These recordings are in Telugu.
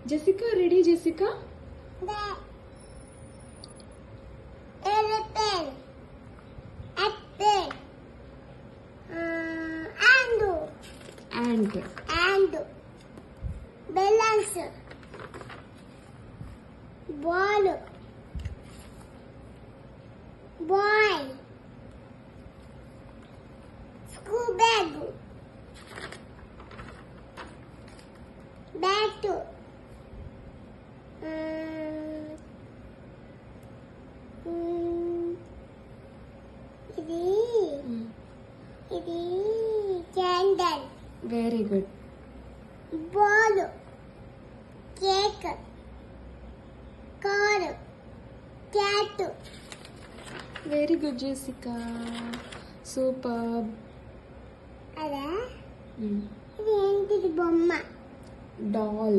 Jessica ready Jessica? Elephant. Apple. ant. Balance. Ball. Boy. School bag. Bat. ఇది candle. Very good. Ball. Cake. Car. Cat. Very good Jessica. Superb. అదా ఇది ఏంటిది బొమ్మ? Doll.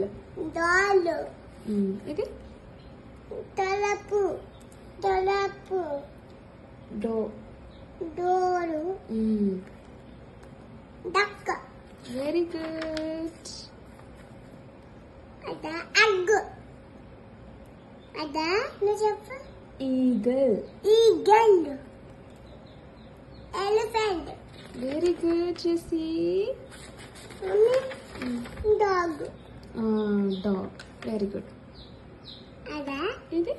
ఇది తలుపు. డోరు. డక్. Very good. అదా అగ్గు. అదా నువ్వు చెప్పు. Eagle. Elephant. Very good Jessie. Dog. Dog. Very good. అదా ఇది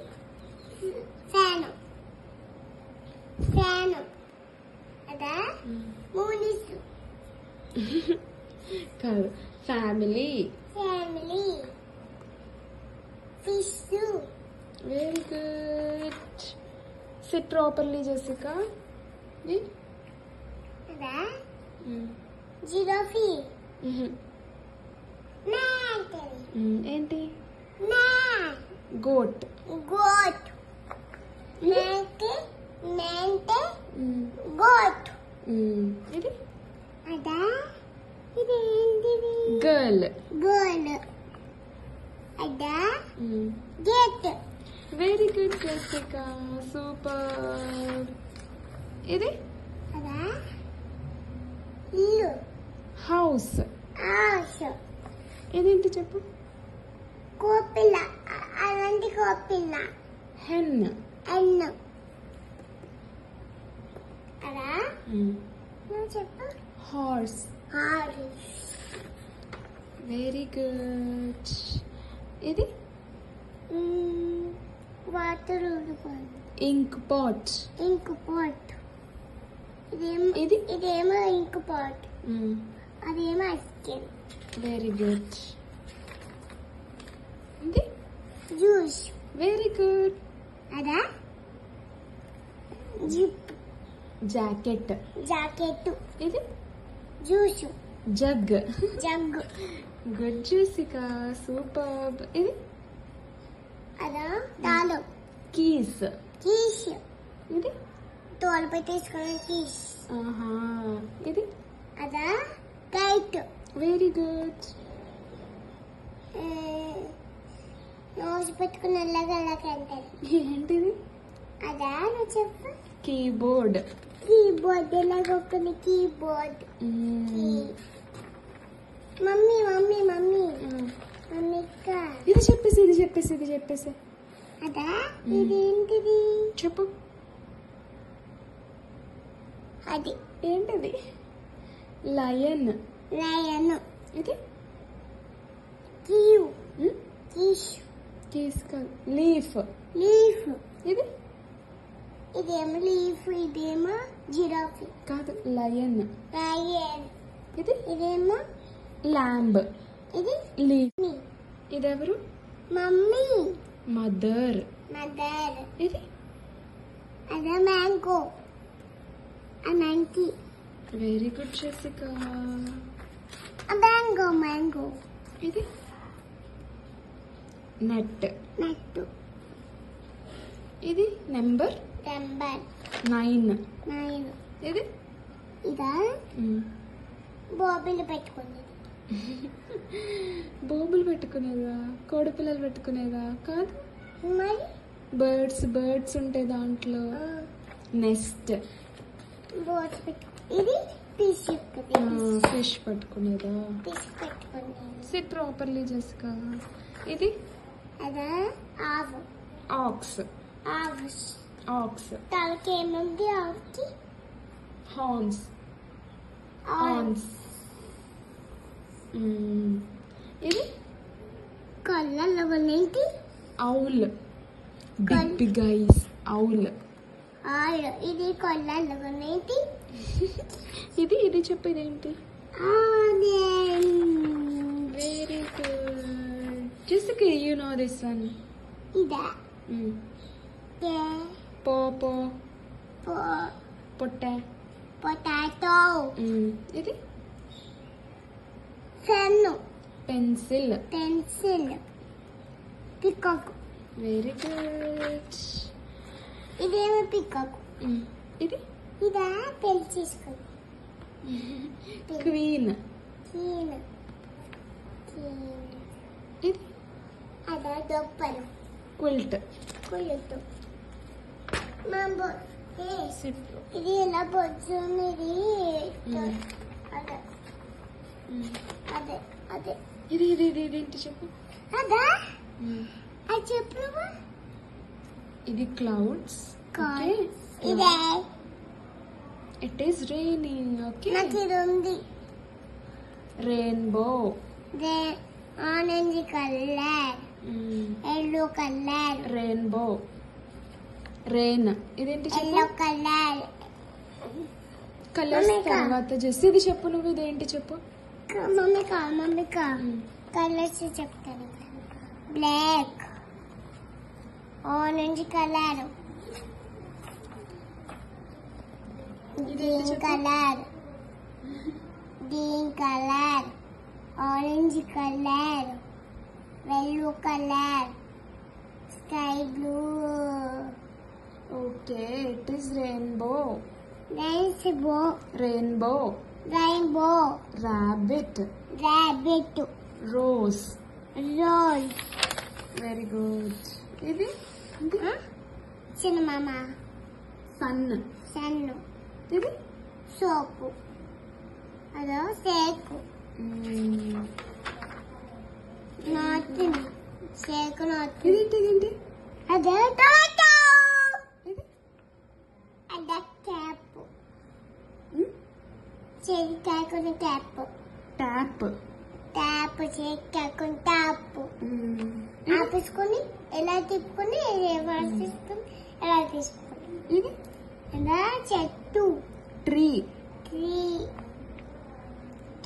ఫ్యాన్. అదా మూనిసు. కాదు. Family. Fish. Very good. Sit properly Jessica. అదా జిరాఫీ. ఏంటి? Goat. గోట్. ఇది అదా ఇది ఏంటిది? Girl. అదా gate. Very good Jessica. Superb. ఇది అదా ఇల్లు. House. హౌస్. ఇదేంటి చెప్పు? కోపిల్ల. అలాంటి కోపిల్ల. Hen. అన్ను. అదా నువ్వు చెప్పు. Horse. హార్స్. Very good. ఇది water. Ink pot. Ink pot. ఇది ఇదేమో ఇంక్ పాట్. అదేమో ఐస్ క్రీమ్. Very good. ఇది జ్యూస్. Very good. అదా జిప్. Jacket. జాకెట్. ఇది juice. Jug. Jug. Good Jessica. Superb. ఇది అదా తాళం. Keys. కీస్. ఇది తోలు పెట్టేసుకున్న కీస్. ఇది అదా కైట్. Very good. నోస్ పెట్టుకుని వెళ్ళగలకంటారు. ఏంటిది? అదా నువ్వు చెప్పు. Keyboard. కీబోర్డ్. ఎలాగొక్కని కీబోర్డ్. మమ్మీ ఇది చెప్పేసి అదా ఇది ఏంటిది? చెప్పు. అది ఏంటిది? Lion. ఇది కీస్. Leaf. ఇది ఇదేమో లీఫ్. ఇదేమో జిరాఫీ. కాదు. Lion. ఇదేమో Lamb. ఇది Leaf. ఇదెవరు? మమ్మీ. Mother. ఇది అదే మ్యాంగో. మ్యాంకీ. Very good Jessica. మ్యాంగో. ఇది Net. ఇది నెంబర్ 9. ఇది ఇదా బాబులు పెట్టుకునేది. బోబులు పెట్టుకునేదా? కోడి పిల్లలు పెట్టుకునేదా? కాదు. మరి బర్డ్స్ ఉంటాయి దాంట్లో. నెస్ట్. ఇది ఫిష్ పట్టుకునేదా? ఫిష్ పెట్టుకునేది. Sit properly Jessica. ఇది అదా ఆవు. ఆక్స్. ఆవు. ఆక్స్. తలకి ఏముంది ఆవుకి? హార్న్స్. హార్న్స్. ఇది కళ్ళల్లో ఉన్నది owl. Big big eyes. Owl. ఆవులు. ఇది కళ్ళల్లో ఉన్నది. ఇది ఇది చెప్పు, ఇదేంటి? Very good Jessica, you know this one. ఇదా పో పో పొట్ట. పొటాటో. ఇది pen. Pencil. Pencil. Peacock. Very good. ఇదేమో పికాక్. ఇది ఇదా పెళ్లి చేసుకో. క్వీన్. క్వీన్. ఇది అదా దొప్పలు. క్విల్ట్. కుళ్ళుతూ మాంబో. సిట్. ఇది ఎలా బొజ్జుంది. ఇది అదే అదే అదే ఇది ఇది ఇది ఇదేంటి చెప్పు. అదా అది చెప్పు. ఇది క్లౌడ్స్. ఇదే ఇట్ ఈస్ రైనింగ్. ఓకే. నాకు ఇది ఉంది. Rainbow. Orange colour. Yellow colour. Rainbow. Rain. ఇదేంటి ఎల్లో చెప్పు. కలర్. కలర్స్ తర్వాత చేసి ఇది చెప్పు నువ్వు. ఇదేంటి చెప్పు. మమ్మీ కలర్స్ చెప్తాను. Black. Orange colour. Green colour. Green colour. Orange colour. yellow colour. Sky blue. Okay. It is rainbow. Rainbow. Rainbow. Rabbit. Rabbit. Rose. Rose. Very good. ఇది చిన్న మామ. సన్. సన్ను. ఇది సోపు. అదో సేకు. నాటి సేకు నాటి. ఇదేంటి ఇదేంటి? అదే టోటో. ఇది అదే క్యాప్. చెయ్యి కాకుండా ట్యాప్. ట్యాప్. ట్యాప్ చెయ్యి కాకుండా ట్యాప్. ఆపేసుకొని ఎలా తిప్పుకొని రివర్స్ తీసుకొని ఎలా తీసుకొని. ఇది ఎలా చెట్టు. ట్రీ. ట్రీ.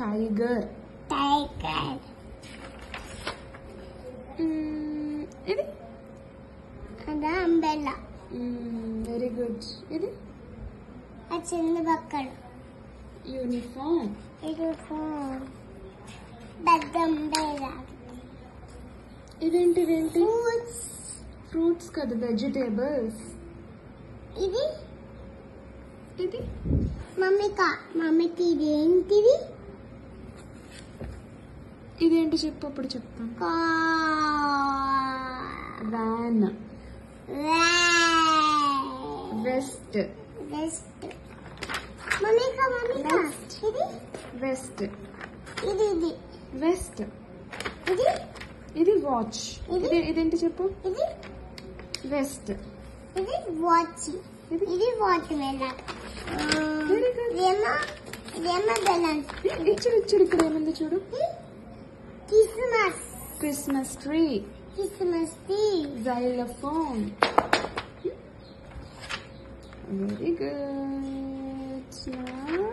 టైగర్. టైగర్. ఇది అదా అంబెల్లా. Very good. ఇది ఆ చిన్న బక్కడు. యూనిఫామ్. యూనిఫామ్. పెద్ద అంబెల్లా. ఇదేంటి ఇదేంటి? ఫ్రూట్స్. ఫ్రూట్స్ కదా, వెజిటేబుల్స్. ఇది ఇది మమ్మీకి ఇదేంటిది? ఇదేంటి చెప్పు, అప్పుడు చెప్తాను. వ్యాన్. వెస్ట్. వెస్ట్. మమ్మీకా ఇది వెస్ట్. ఇది వెస్ట్. ఇది ఇది వాచ్. ఇది ఇదేంటి చెప్పు. ఇది వెస్ట్. ఇది వాచ్. ఇది వాచ్ మెల్ల. ఇదేమో బెలూన్. ఇచ్చుడు ఇక్కడ ఏముంది చూడు. Christmas. Christmas tree. Christmas tree. xylophone. Very good. Now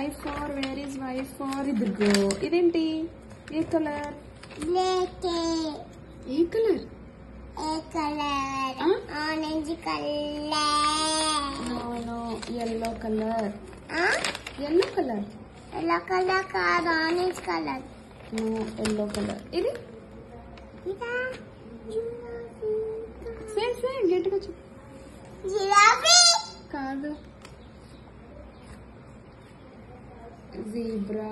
Y for, where is Y for? ఇదిగో. ఇదేంటి? ఏ కలర్? బ్లాక్. ఏ కలర్? ఏ colour? Orange colour. No yellow colour. yellow colour. Yellow colour కాదు, orange colour. No yellow colour. ఇది ఇదా సే గట్టిగా చెప్పు. జిరాఫీ కాదు. జీబ్రా.